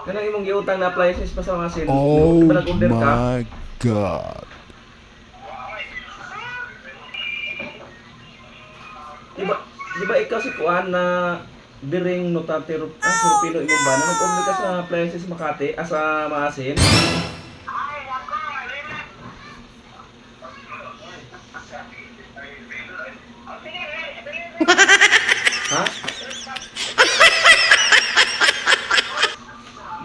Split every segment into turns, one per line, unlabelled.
Kanang imong giutang na appliances pa sa mga sin.
Oh
Di ba nag-order ka?
my God.
Di ba ikaw si Kuan na Biring Notatero Filipino imong ba na nag-order ka sa appliances Makati sa Maasin? Ha?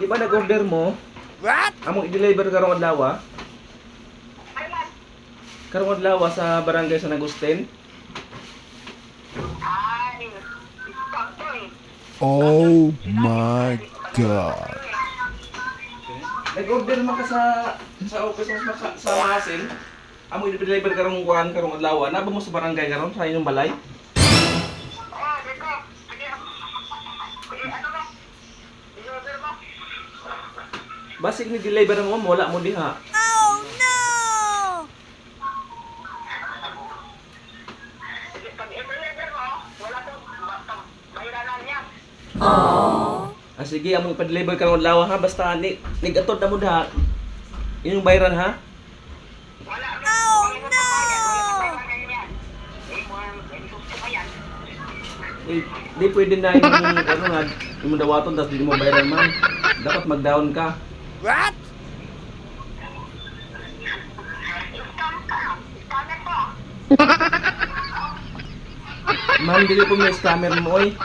Di ba nag-order mo?
What?
Among i-deliver karong adlaw? Karong adlaw sa barangay San Agustin?
Oh my God.
Nag-order man ka sa office mo sa Maasin? Amo i-deliver karong kuan karong adlaw. Na ba mo sa barangay karon sa inyong balay? Basig ni deliver mo wala mo diha.
Oh no!
Ah, sige, among ipa-deliver karong adlaw ha basta nigatod na mo diha. Inyong bayran ha?
Oh no!
Di pwede na yung ano nga, yung dawaton tapos di mo bayaran man. Dapat mag-down ka.
What?
Man, dili po may scammer mo oy.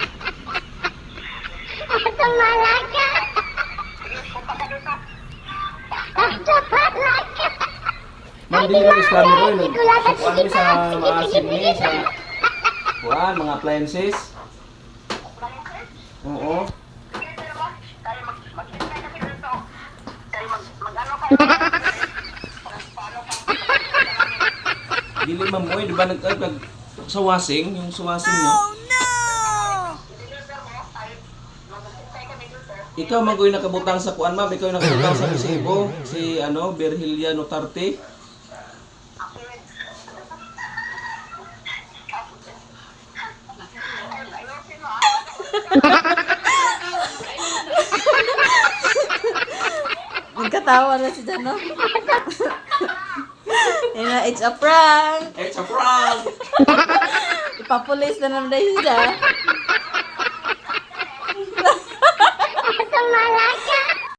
Man, dili mo scammer oy. Nagsukuan mi sa maasin mi sa kuan, mga appliances. Oo. Dili man mo oy, di ba sa washing, yung sa washing nyo.
Oh no!
Ikaw magoy nakabutang sa kuan ma'am, ikaw yung nakabutang sa resibo, si Virgilia Notarte.
Nagkatawa na si Jano. It's a prank!
It's a prank!
Ipapulis na naman dahil siya.